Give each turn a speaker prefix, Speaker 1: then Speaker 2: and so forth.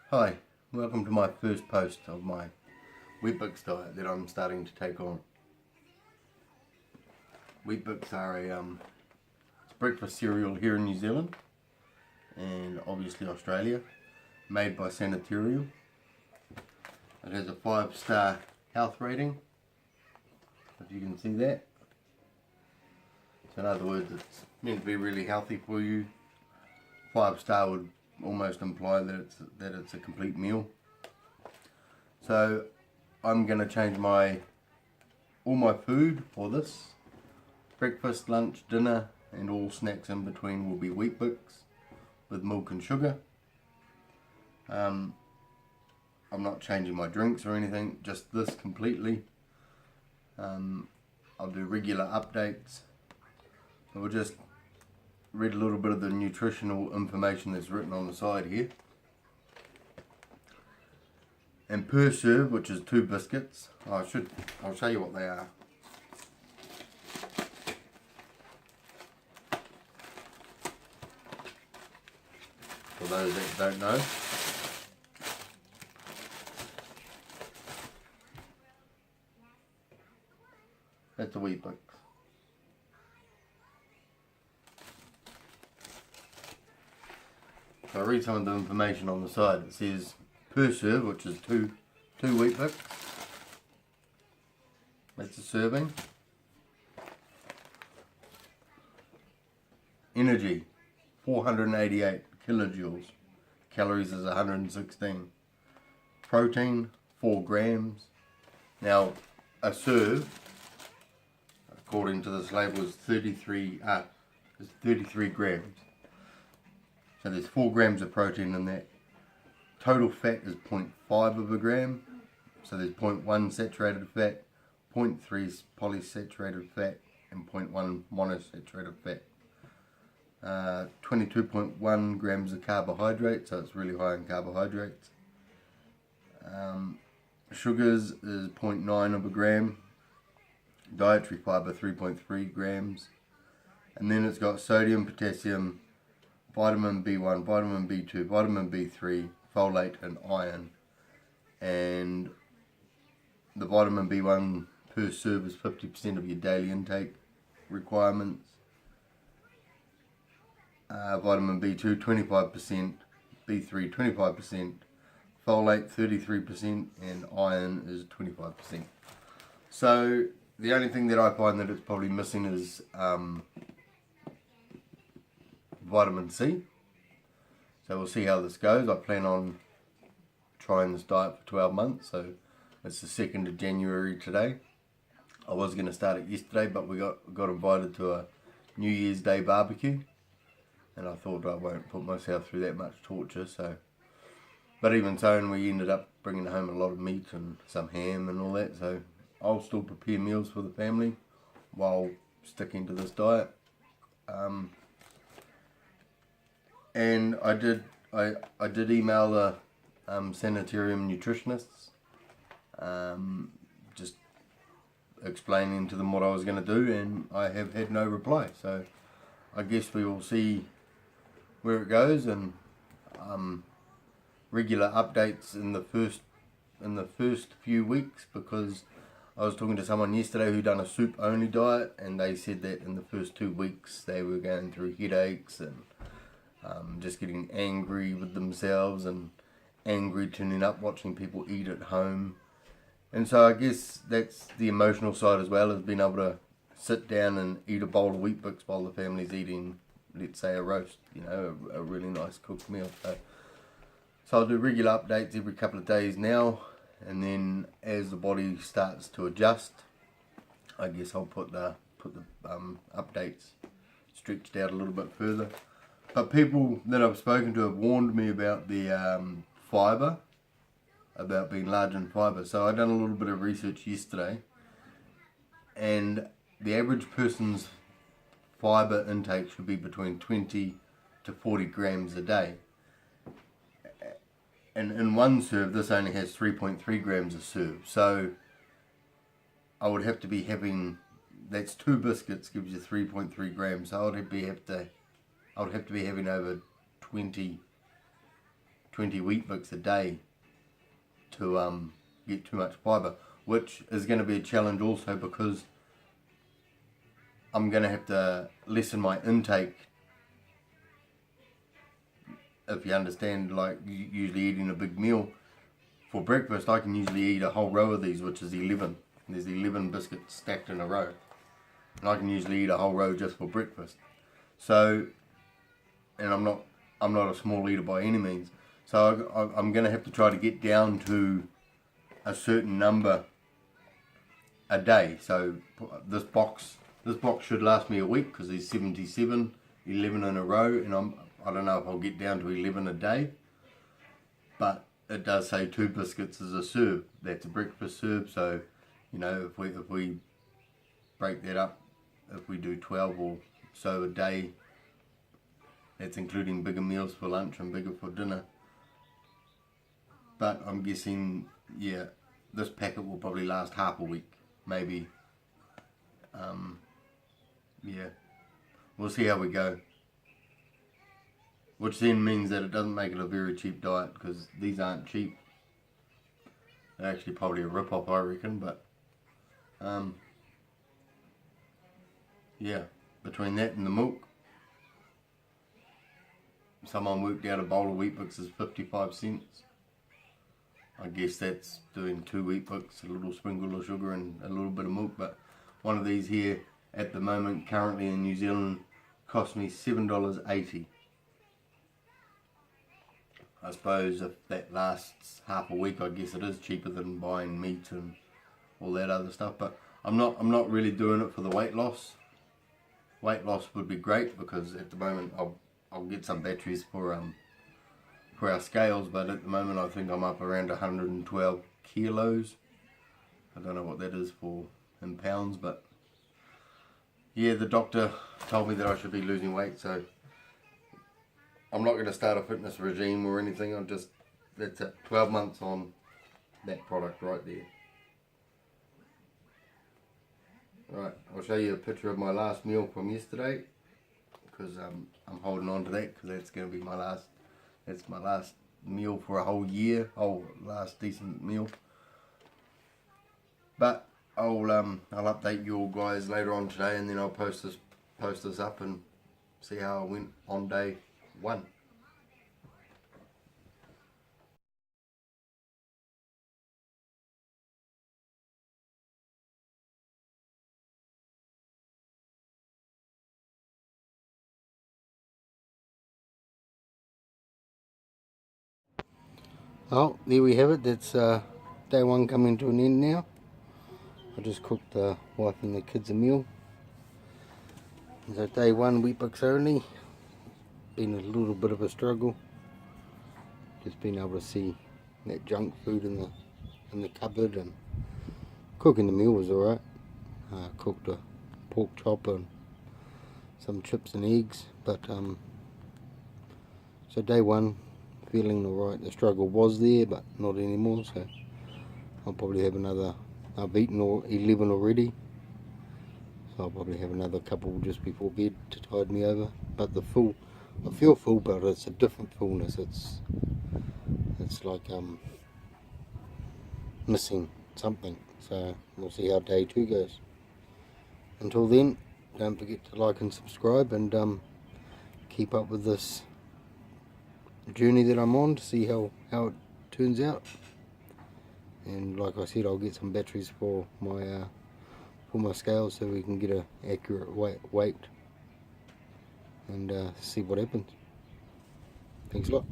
Speaker 1: Hi, welcome to my first post of my Weetbix diet that I'm starting to take on. Weetbix are a breakfast cereal here in New Zealand and obviously Australia, made by Sanitarium. It has a 5-star health rating, if you can see that. So in other words, it's meant to be really healthy for you. 5-star would almost imply that it's a complete meal. So I'm going to change all my food for this. Breakfast, lunch, dinner and all snacks in between will be Weetbix with milk and sugar. I'm not changing my drinks or anything, just this completely. I'll do regular updates. So we'll just read a little bit of the nutritional information that's written on the side here. And per serve, which is 2 biscuits, I'll show you what they are. For those that don't know. That's a Weetbix. So I read some of the information on the side. It says per serve, which is 2 Weetbix. That's a serving. Energy, 488 kilojoules. Calories is 116. Protein, 4 grams. Now, a serve, according to this label, is 33 grams. So there's 4 grams of protein in that. Total fat is 0.5 of a gram. So there's 0.1 saturated fat, 0.3 polysaturated fat, and 0.1 monosaturated fat. 22.1 grams of carbohydrate, so it's really high in carbohydrates. Sugars is 0.9 of a gram. Dietary fiber 3.3 grams. And then it's got sodium, potassium, vitamin B1, vitamin B2, vitamin B3, folate and iron. And the vitamin B1 per serve is 50% of your daily intake requirements. Vitamin B2 25%, B3 25%, folate 33% and iron is 25%. So the only thing that I find that it's probably missing is vitamin C. So we'll see how this goes. I plan on trying this diet for 12 months, so it's the 2nd of January today. I was going to start it yesterday, but we got invited to a New Year's Day barbecue, and I thought I won't put myself through that much torture. But even so, and we ended up bringing home a lot of meat and some ham and all that, so I'll still prepare meals for the family while sticking to this diet. And I did email the Sanitarium nutritionists, just explaining to them what I was going to do, and I have had no reply. So I guess we will see where it goes, and regular updates in the first few weeks, because I was talking to someone yesterday who done a soup only diet, and they said that in the first 2 weeks they were going through headaches and just getting angry with themselves and angry turning up watching people eat at home. And so I guess that's the emotional side as well, is being able to sit down and eat a bowl of Weetbix while the family's eating, let's say, a roast, a really nice cooked meal. So I'll do regular updates every couple of days now, and then as the body starts to adjust, I guess I'll put the updates stretched out a little bit further. But people that I've spoken to have warned me about the fibre, about being large in fibre. So I done a little bit of research yesterday, and the average person's fibre intake should be between 20 to 40 grams a day. And in one serve, this only has 3.3 grams a serve. So I would have to be having, that's 2 biscuits gives you 3.3 grams. So I would have to be having over 20 20 Weetbix a day to get too much fibre, which is going to be a challenge also because I'm going to have to lessen my intake. If you understand, like usually eating a big meal for breakfast, I can usually eat a whole row of these, which is 11. There's 11 biscuits stacked in a row, and I can usually eat a whole row just for breakfast. So, and I'm not a small eater by any means. So I'm going to have to try to get down to a certain number a day. So this box should last me a week because there's 77, 11 in a row, and I don't know if I'll get down to 11 a day, but it does say 2 biscuits is a serve. That's a breakfast serve. So, you know, if we break that up, if we do 12 or so a day, that's including bigger meals for lunch and bigger for dinner. But I'm guessing, yeah, this packet will probably last half a week, maybe. Yeah, we'll see how we go. Which then means that it doesn't make it a very cheap diet, because these aren't cheap. They're actually probably a rip-off, I reckon, but yeah, between that and the milk, someone worked out a bowl of Weetbix is 55 cents. I guess that's doing 2 Weetbix, a little sprinkle of sugar and a little bit of milk, but one of these here at the moment currently in New Zealand cost me $7.80. I suppose if that lasts half a week, I guess it is cheaper than buying meat and all that other stuff, but I'm not really doing it for the weight loss. Weight loss would be great because at the moment I'll get some batteries for our scales, but at the moment I think I'm up around 112 kilos. I don't know what that is in pounds, but yeah, the doctor told me that I should be losing weight, so I'm not going to start a fitness regime or anything. That's it, 12 months on that product right there. Right, I'll show you a picture of my last meal from yesterday, because I'm holding on to that because that's going to be my last meal for a whole year, last decent meal. But I'll update you all guys later on today, and then I'll post this up and see how I went on day 1. Oh, there we have it. That's day 1 coming to an end now. I just cooked the wife and the kids a meal. So day 1 Weetbix only. Been a little bit of a struggle. Just being able to see that junk food in the cupboard, and cooking the meal was alright. Cooked a pork chop and some chips and eggs, but so day 1 feeling alright. The struggle was there, but not anymore, so I'll probably have another. I've eaten 11 already, so I'll probably have another couple just before bed to tide me over. But I feel full, but it's a different fullness. It's like missing something. So we'll see how day 2 goes. Until then, don't forget to like and subscribe, and keep up with this journey that I'm on to see how it turns out. And like I said, I'll get some batteries for my scales so we can get an accurate weight and see what happens. Thanks a lot.